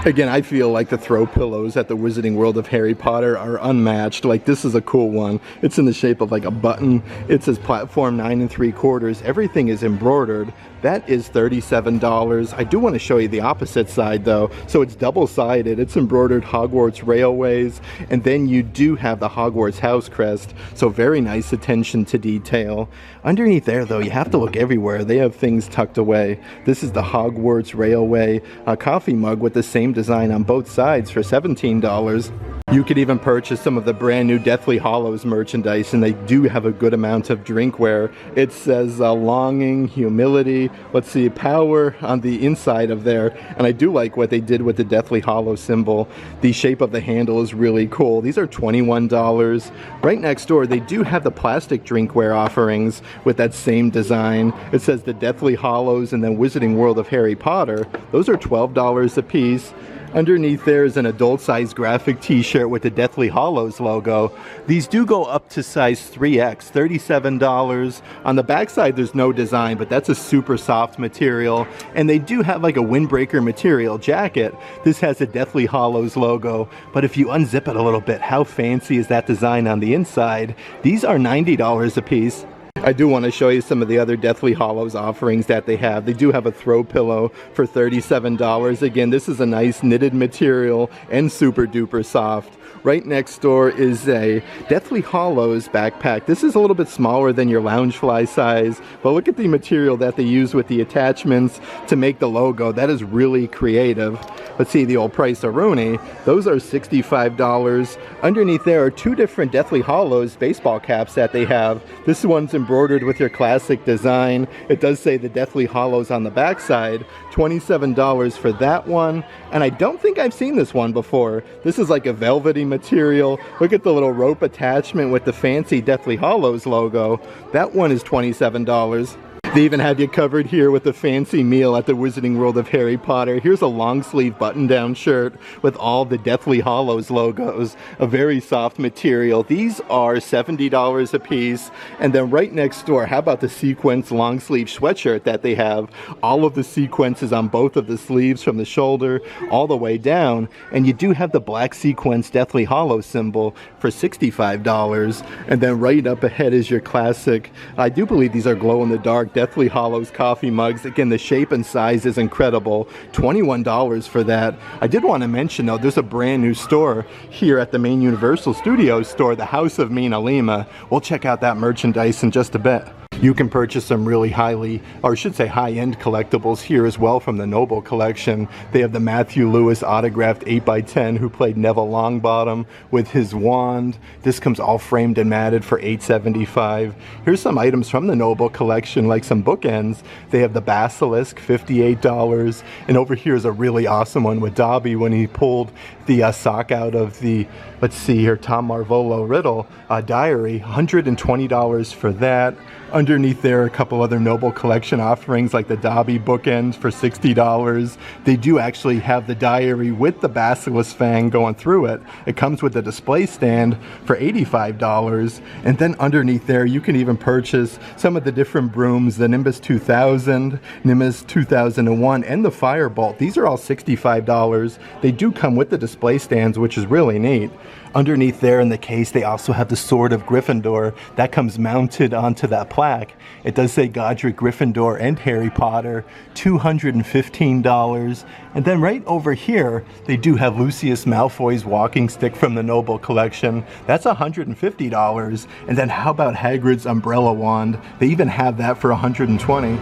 Again, I feel like the throw pillows at the Wizarding World of Harry Potter are unmatched. Like, this is a cool one. It's in the shape of like a button. It says platform 9 3/4. Everything is embroidered. That is $37. I do want to show you the opposite side though. So it's double-sided. It's embroidered Hogwarts Railways, and then you do have the Hogwarts house crest. So very nice attention to detail. Underneath there though, you have to look everywhere. They have things tucked away. This is the Hogwarts Railway coffee mug with the same design on both sides for $17. You could even purchase some of the brand new Deathly Hallows merchandise, and they do have a good amount of drinkware. It says longing, humility, let's see, power on the inside of there. And I do like what they did with the Deathly Hallow symbol. The shape of the handle is really cool. These are $21. Right next door, they do have the plastic drinkware offerings with that same design. It says the Deathly Hallows and then Wizarding World of Harry Potter. Those are $12 a piece. Underneath there is an adult-sized graphic t-shirt with the Deathly Hallows logo. These do go up to size 3X, $37. On the backside there's no design, but that's a super soft material. And they do have like a windbreaker material jacket. This has a Deathly Hallows logo, but if you unzip it a little bit, how fancy is that design on the inside? These are $90 a piece. I do want to show you some of the other Deathly Hallows offerings that they have. They do have a throw pillow for $37. Again, this is a nice knitted material and super duper soft. Right next door is a Deathly Hallows backpack. This is a little bit smaller than your Loungefly size, but look at the material that they use with the attachments to make the logo. That is really creative. Let's see, the old price of Rooney. Those are $65. Underneath there are two different Deathly Hallows baseball caps that they have. This one's embroidered with your classic design. It does say the Deathly Hallows on the backside. $27 for that one. And I don't think I've seen this one before. This is like a velvety material. Look at the little rope attachment with the fancy Deathly Hallows logo. That one is $27. They even have you covered here with a fancy meal at the Wizarding World of Harry Potter. Here's a long sleeve button down shirt with all the Deathly Hallows logos. A very soft material. These are $70 a piece. And then right next door, how about the sequence long sleeve sweatshirt that they have? All of the sequences on both of the sleeves from the shoulder all the way down. And you do have the black sequence Deathly Hallows symbol for $65. And then right up ahead is your classic, I do believe these are glow in the dark Deathly Hallows coffee mugs. Again, the shape and size is incredible. $21 for that. I did want to mention though, there's a brand new store here at the main Universal Studios store, the House of MinaLima. We'll check out that merchandise in just a bit. You can purchase some really high-end collectibles here as well from the Noble collection. They have the Matthew Lewis autographed 8x10 who played Neville Longbottom with his wand. This comes all framed and matted for $8.75. Here's some items from the Noble collection, like some bookends. They have the Basilisk, $58. And over here is a really awesome one with Dobby when he pulled the sock out of the, let's see here, Tom Marvolo Riddle diary. $120 for that. Underneath there, a couple other Noble collection offerings like the Dobby bookends for $60. They do actually have the diary with the Basilisk fang going through it. It comes with a display stand for $85. And then underneath there, you can even purchase some of the different brooms, the Nimbus 2000, Nimbus 2001, and the Firebolt. These are all $65. They do come with the display stands, which is really neat. Underneath there in the case, they also have the Sword of Gryffindor that comes mounted onto that plaque. It does say Godric Gryffindor and Harry Potter, $215. And then right over here, they do have Lucius Malfoy's walking stick from the Noble collection. That's $150. And then how about Hagrid's umbrella wand? They even have that for $120.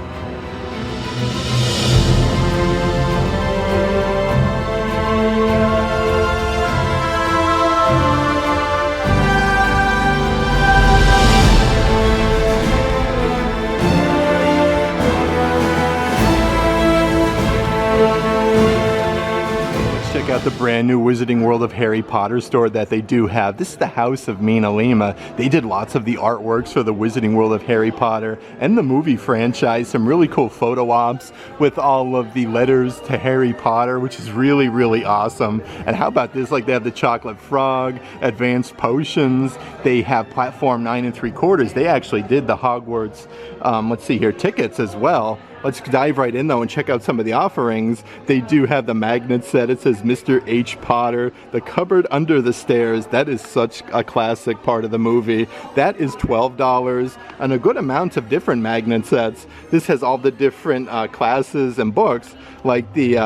Out the brand new Wizarding World of Harry Potter store that they do have. This is the House of MinaLima. They did lots of the artworks for the Wizarding World of Harry Potter and the movie franchise. Some really cool photo ops with all of the letters to Harry Potter, which is really, really awesome. And how about this? Like they have the Chocolate Frog, Advanced Potions. They have Platform 9 3/4. They actually did the Hogwarts, let's see here, tickets as well. Let's dive right in though and check out some of the offerings. They do have the magnet set. It says Mr. H. Potter, the cupboard under the stairs. That is such a classic part of the movie. That is $12 and a good amount of different magnet sets. This has all the different classes and books like the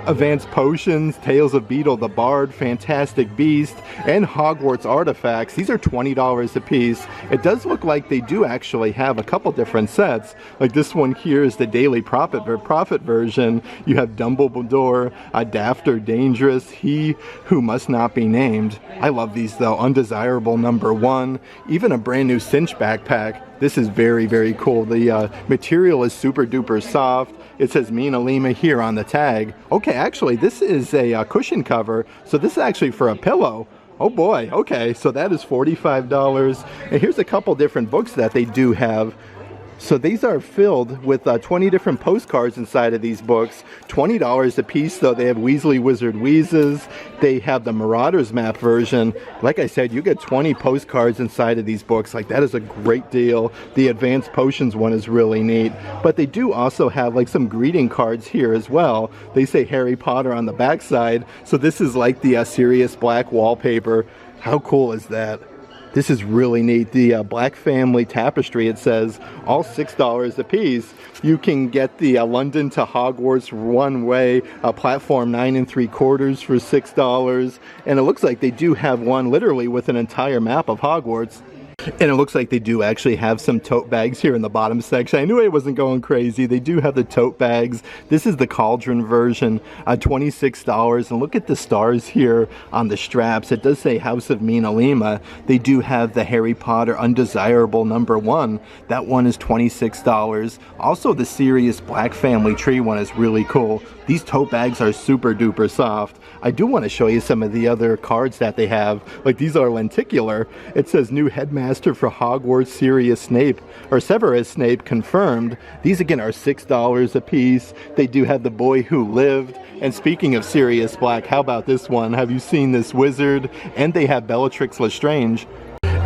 Advanced Potions, Tales of Beedle the Bard, Fantastic Beast, and Hogwarts Artifacts. These are $20 a piece. It does look like they do actually have a couple different sets. Like this one here is the Daily Prophet version. You have Dumbledore, Daft or Dangerous, He Who Must Not Be Named. I love these though. Undesirable #1. Even a brand new cinch backpack. This is very, very cool. The material is super duper soft. It says MinaLima here on the tag. Okay, actually, this is a cushion cover, so this is actually for a pillow. Oh boy, okay, so that is $45. And here's a couple different books that they do have. So these are filled with 20 different postcards inside of these books. $20 a piece though. They have Weasley Wizard Wheezes. They have the Marauders map version. Like I said, you get 20 postcards inside of these books. Like, that is a great deal. The Advanced Potions one is really neat. But they do also have like some greeting cards here as well. They say Harry Potter on the backside. So this is like the Sirius Black wallpaper. How cool is that? This is really neat. The Black Family Tapestry, it says, all $6 a piece. You can get the London to Hogwarts one-way platform 9 3/4 for $6. And it looks like they do have one literally with an entire map of Hogwarts. And it looks like they do actually have some tote bags here in the bottom section. I knew I wasn't going crazy. They do have the tote bags. This is the Cauldron version, $26. And look at the stars here on the straps. It does say House of MinaLima. They do have the Harry Potter Undesirable #1. That one is $26. Also, the Sirius Black Family Tree one is really cool. These tote bags are super duper soft. I do want to show you some of the other cards that they have. Like, these are lenticular. It says new headmaster for Hogwarts, Sirius Snape, or Severus Snape confirmed. These again are $6 a piece. They do have the Boy Who Lived. And speaking of Sirius Black, how about this one? Have you seen this wizard? And they have Bellatrix Lestrange.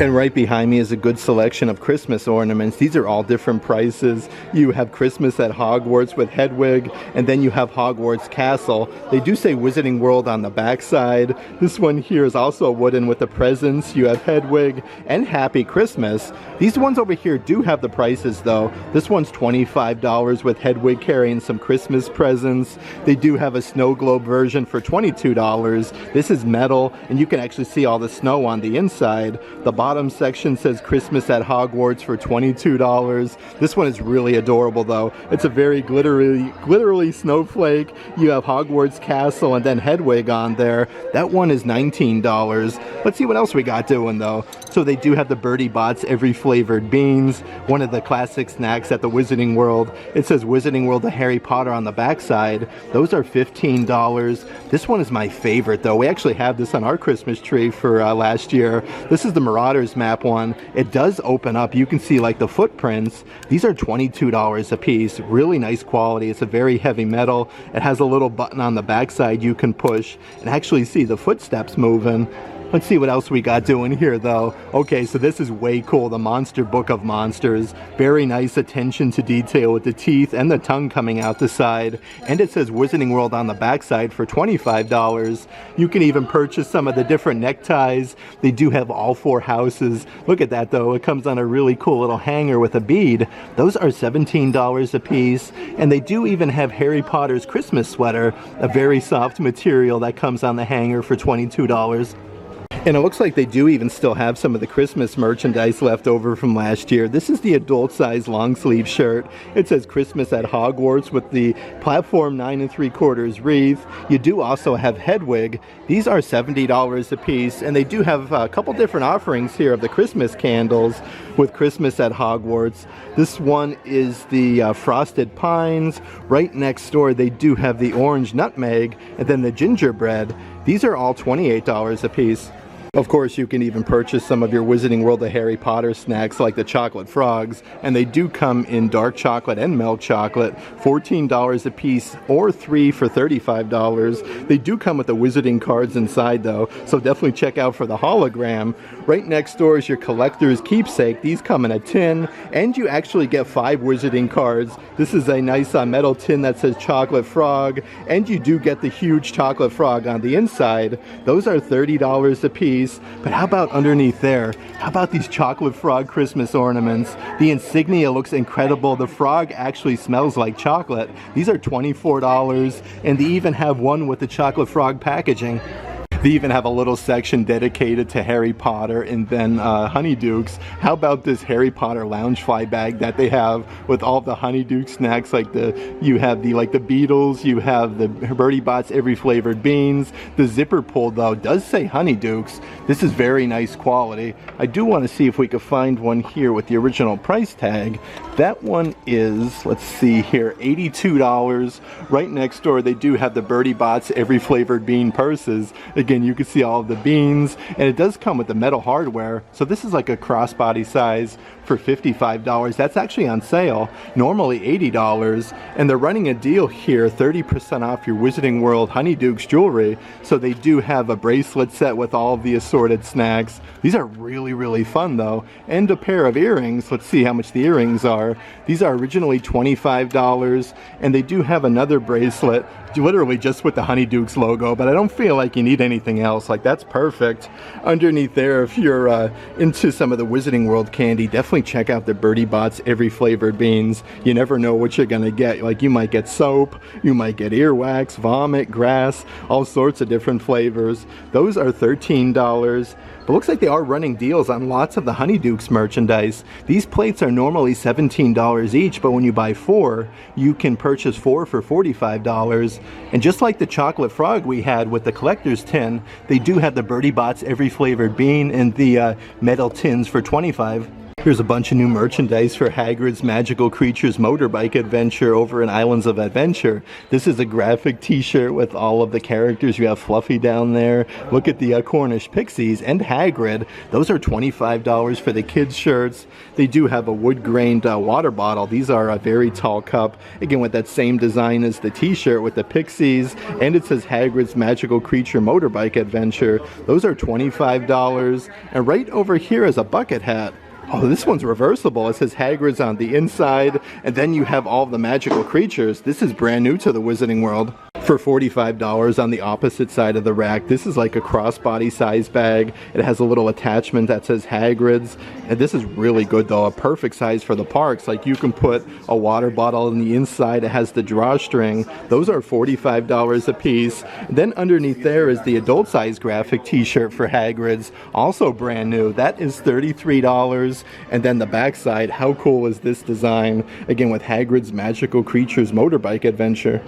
And right behind me is a good selection of Christmas ornaments. These are all different prices. You have Christmas at Hogwarts with Hedwig, and then you have Hogwarts Castle. They do say Wizarding World on the backside. This one here is also wooden with the presents. You have Hedwig and Happy Christmas. These ones over here do have the prices though. This one's $25 with Hedwig carrying some Christmas presents. They do have a snow globe version for $22. This is metal, and you can actually see all the snow on the inside. The bottom section says Christmas at Hogwarts for $22. This one is really adorable though. It's a very glittery snowflake. You have Hogwarts Castle and then Hedwig on there. That one is $19. Let's see what else we got doing though. So they do have the Birdie Bots Every Flavored Beans, one of the classic snacks at the Wizarding World. It says Wizarding World of Harry Potter on the backside. Those are $15. This one is my favorite though. We actually have this on our Christmas tree for last year. This is the Marauders map one. It does open up. You can see like the footprints. These are $22 a piece. Really nice quality. It's a very heavy metal. It has a little button on the backside you can push and actually see the footsteps moving. Let's see what else we got doing here though. Okay, so this is way cool. The Monster Book of Monsters. Very nice attention to detail with the teeth and the tongue coming out the side. And it says Wizarding World on the backside for $25. You can even purchase some of the different neckties. They do have all 4 houses. Look at that though. It comes on a really cool little hanger with a bead. Those are $17 a piece. And they do even have Harry Potter's Christmas sweater, a very soft material that comes on the hanger for $22. And it looks like they do even still have some of the Christmas merchandise left over from last year. This is the adult size long sleeve shirt. It says Christmas at Hogwarts with the platform 9 3/4 wreath. You do also have Hedwig. These are $70 a piece, and they do have a couple different offerings here of the Christmas candles with Christmas at Hogwarts. This one is the Frosted Pines. Right next door they do have the Orange Nutmeg and then the Gingerbread. These are all $28 a piece. Of course, you can even purchase some of your Wizarding World of Harry Potter snacks like the chocolate frogs, and they do come in dark chocolate and milk chocolate, $14 a piece, or 3 for $35. They do come with the Wizarding cards inside though, so definitely check out for the hologram. Right next door is your collector's keepsake. These come in a tin, and you actually get 5 Wizarding cards. This is a nice metal tin that says chocolate frog, and you do get the huge chocolate frog on the inside. Those are $30 a piece. But how about underneath there? How about these chocolate frog Christmas ornaments? The insignia looks incredible. The frog actually smells like chocolate. These are $24, and they even have one with the chocolate frog packaging. They even have a little section dedicated to Harry Potter and then Honeydukes. How about this Harry Potter Loungefly bag that they have with all the Honeyduke snacks, like you have the Beatles, you have the Bertie Bott's Every Flavored Beans. The zipper pull though does say Honeydukes. This is very nice quality. I do want to see if we could find one here with the original price tag. That one is, let's see here, $82. Right next door they do have the Bertie Bott's Every Flavored Bean purses. Again, you can see all of the beans, and it does come with the metal hardware. So this is like a crossbody size for $55. That's actually on sale, normally $80, and they're running a deal here, 30% off your Wizarding World Honeydukes jewelry. So they do have a bracelet set with all of the assorted snacks. These are really, really fun though. And a pair of earrings. Let's see how much the earrings are. These are originally $25, and they do have another bracelet literally just with the Honeydukes logo, but I don't feel like you need anything else. Like, that's perfect. Underneath there, if you're into some of the Wizarding World candy, definitely check out the Bertie Bott's Every Flavored Beans. You never know what you're gonna get. Like, you might get soap, you might get earwax, vomit, grass, all sorts of different flavors. Those are $13. But looks like they are running deals on lots of the Honeydukes merchandise. These plates are normally $17 each, but when you buy 4, you can purchase 4 for $45. And just like the chocolate frog we had with the collector's tin, they do have the Bertie Bott's Every Flavored Bean and the metal tins for $25. Here's a bunch of new merchandise for Hagrid's Magical Creatures Motorbike Adventure over in Islands of Adventure. This is a graphic t-shirt with all of the characters. You have Fluffy down there. Look at the Cornish Pixies and Hagrid. Those are $25 for the kids' shirts. They do have a wood-grained water bottle. These are a very tall cup. Again, with that same design as the t-shirt with the Pixies. And it says Hagrid's Magical Creature Motorbike Adventure. Those are $25. And right over here is a bucket hat. Oh, this one's reversible. It says Hagrid's on the inside, and then you have all of the magical creatures. This is brand new to the Wizarding World. For $45 on the opposite side of the rack, this is like a crossbody size bag. It has a little attachment that says Hagrid's, and this is really good though, a perfect size for the parks. Like, you can put a water bottle in the inside. It has the drawstring. Those are $45 a piece. And then underneath there is the adult size graphic t-shirt for Hagrid's, also brand new. That is $33. And then the back side, how cool is this design? Again, with Hagrid's Magical Creatures Motorbike Adventure.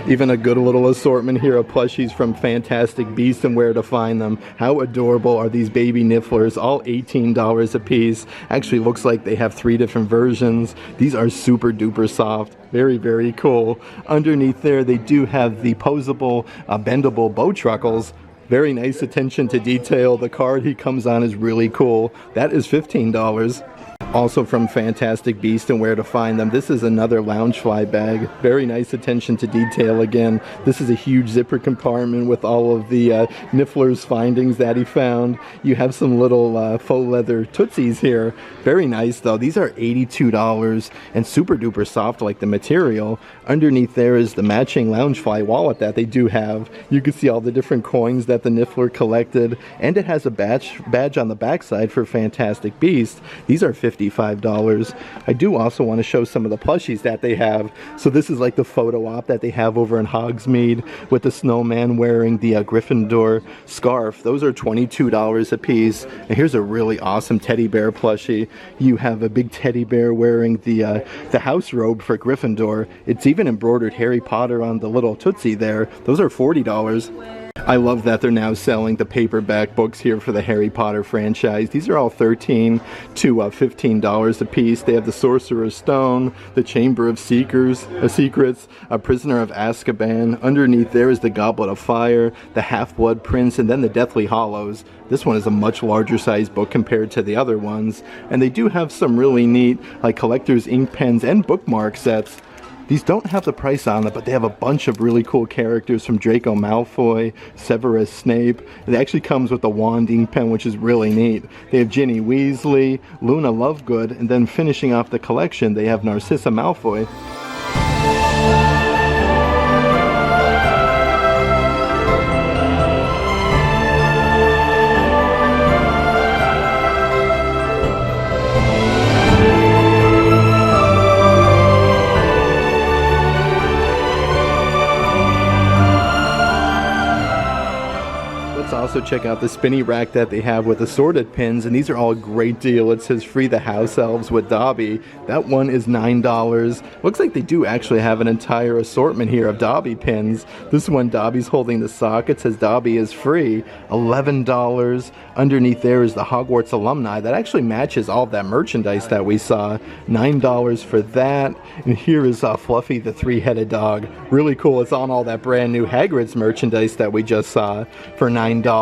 Even a good little assortment here of plushies from Fantastic Beasts and where to find them. How adorable are these baby Nifflers? All $18 a piece. Actually looks like they have 3 different versions. These are super duper soft. Very, very cool. Underneath there, they do have the posable, bendable Bowtruckles. Very nice attention to detail. The card he comes on is really cool. That is $15. Also from Fantastic Beasts and where to find them. This is another Loungefly bag. Very nice attention to detail again. This is a huge zipper compartment with all of the Niffler's findings that he found. You have some little faux leather Tootsies here. Very nice though. These are $82 and super duper soft like the material. Underneath there is the matching Loungefly wallet that they do have. You can see all the different coins that the Niffler collected, and it has a badge on the backside for Fantastic Beasts. These are $55. I do also want to show some of the plushies that they have. So this is like the photo op that they have over in Hogsmeade with the snowman wearing the Gryffindor scarf. Those are $22 a piece. And here's a really awesome teddy bear plushie. You have a big teddy bear wearing the house robe for Gryffindor. It's even embroidered Harry Potter on the little Tootsie there. Those are $40. I love that they're now selling the paperback books here for the Harry Potter franchise. These are all $13 to $15 a piece. They have the Sorcerer's Stone, the Chamber of Secrets, a Prisoner of Azkaban. Underneath there is the Goblet of Fire, the Half-Blood Prince, and then the Deathly Hallows. This one is a much larger size book compared to the other ones. And they do have some really neat like collector's ink pens and bookmark sets. These don't have the price on it, but they have a bunch of really cool characters from Draco Malfoy, Severus Snape. It actually comes with a wand ink pen, which is really neat. They have Ginny Weasley, Luna Lovegood, and then finishing off the collection, they have Narcissa Malfoy. also check out the spinny rack that they have with assorted pins, and these are all a great deal. It says free the house elves with Dobby. That one is $9. Looks like they do actually have an entire assortment here of Dobby pins. This one, Dobby's holding the sock. It says Dobby is free, $11. Underneath there is the Hogwarts alumni. That actually matches all of that merchandise that we saw. $9 for that. And here is Fluffy the three-headed dog. Really cool. It's on all that brand new Hagrid's merchandise that we just saw for $9.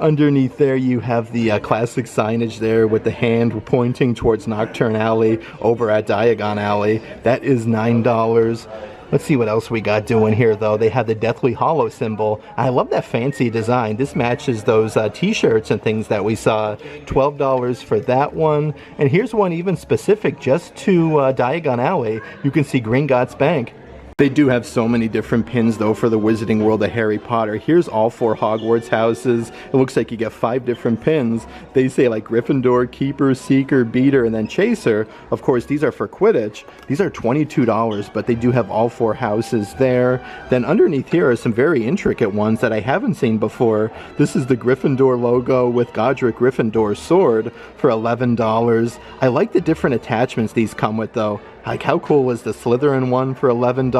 Underneath there you have the classic signage there with the hand pointing towards Nocturne Alley over at Diagon Alley. That is $9. Let's see what else we got doing here, though. They have the Deathly Hollow symbol. I love that fancy design. This matches those t-shirts and things that we saw. $12 for that one. And here's one even specific just to Diagon Alley. You can see Gringotts Bank. They do have so many different pins, though, for the Wizarding World of Harry Potter. Here's all 4 Hogwarts houses. It looks like you get 5 different pins. They say like Gryffindor, Keeper, Seeker, Beater, and then Chaser. Of course, these are for Quidditch. These are $22, but they do have all 4 houses there. Then underneath here are some very intricate ones that I haven't seen before. This is the Gryffindor logo with Godric Gryffindor's sword for $11. I like the different attachments these come with, though. Like, how cool was the Slytherin one for $11?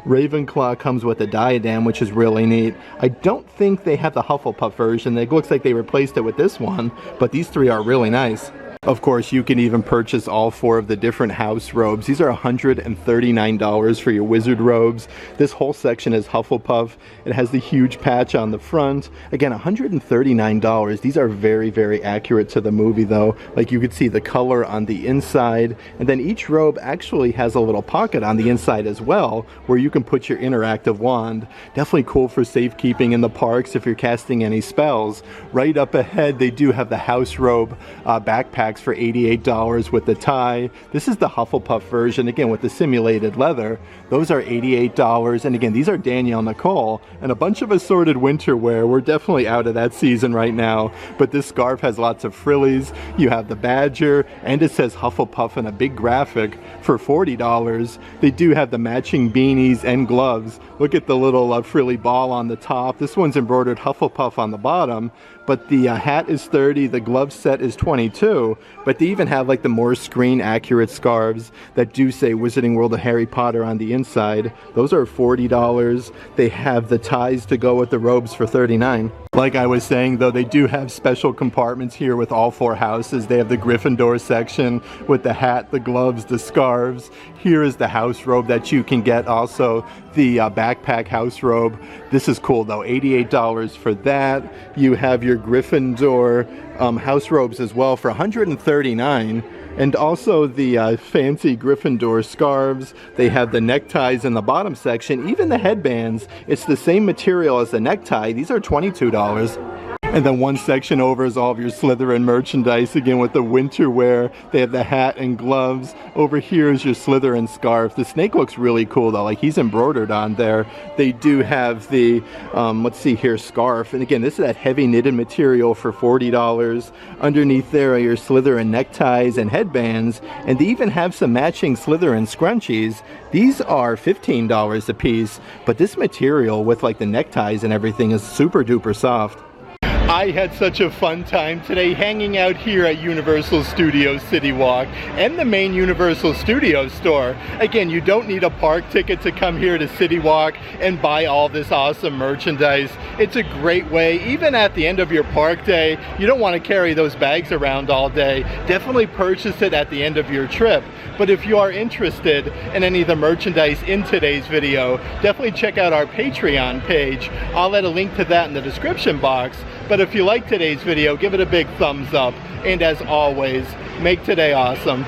Ravenclaw comes with a diadem, which is really neat. I don't think they have the Hufflepuff version. It looks like they replaced it with this one, but these 3 are really nice. Of course, you can even purchase all 4 of the different house robes. These are $139 for your wizard robes. This whole section is Hufflepuff. It has the huge patch on the front. Again, $139. These are very, very accurate to the movie, though. Like, you could see the color on the inside. And then each robe actually has a little pocket on the inside as well, where you can put your interactive wand. Definitely cool for safekeeping in the parks if you're casting any spells. Right up ahead, they do have the house robe backpack for $88 with the tie. This is the Hufflepuff version, again with the simulated leather. Those are $88, and again, these are Danielle Nicole, and a bunch of assorted winter wear. We're definitely out of that season right now, but this scarf has lots of frillies. You have the badger, and it says Hufflepuff in a big graphic for $40. They do have the matching beanies and gloves. Look at the little frilly ball on the top. This one's embroidered Hufflepuff on the bottom, but the hat is $30, the glove set is $22, but they even have like the more screen accurate scarves that do say Wizarding World of Harry Potter on the inside. Those are $40. They have the ties to go with the robes for $39. Like I was saying, though, they do have special compartments here with all 4 houses. They have the Gryffindor section with the hat, the gloves, the scarves. Here is the house robe that you can get, also the backpack house robe. This is cool, though, $88 for that. You have your Gryffindor house robes as well for $139. And also the fancy Gryffindor scarves. They have the neckties in the bottom section, even the headbands. It's the same material as the necktie. These are $22. And then one section over is all of your Slytherin merchandise, again with the winter wear. They have the hat and gloves. Over here is your Slytherin scarf. The snake looks really cool, though, like he's embroidered on there. They do have the, let's see here, scarf. And again, this is that heavy knitted material for $40. Underneath there are your Slytherin neckties and headbands. And they even have some matching Slytherin scrunchies. These are $15 a piece, but this material with like the neckties and everything is super duper soft. I had such a fun time today hanging out here at Universal Studios CityWalk and the main Universal Studios store. Again, you don't need a park ticket to come here to CityWalk and buy all this awesome merchandise. It's a great way, even at the end of your park day, you don't want to carry those bags around all day. Definitely purchase it at the end of your trip. But if you are interested in any of the merchandise in today's video, definitely check out our Patreon page. I'll add a link to that in the description box. But if you like today's video, give it a big thumbs up. And as always, make today awesome.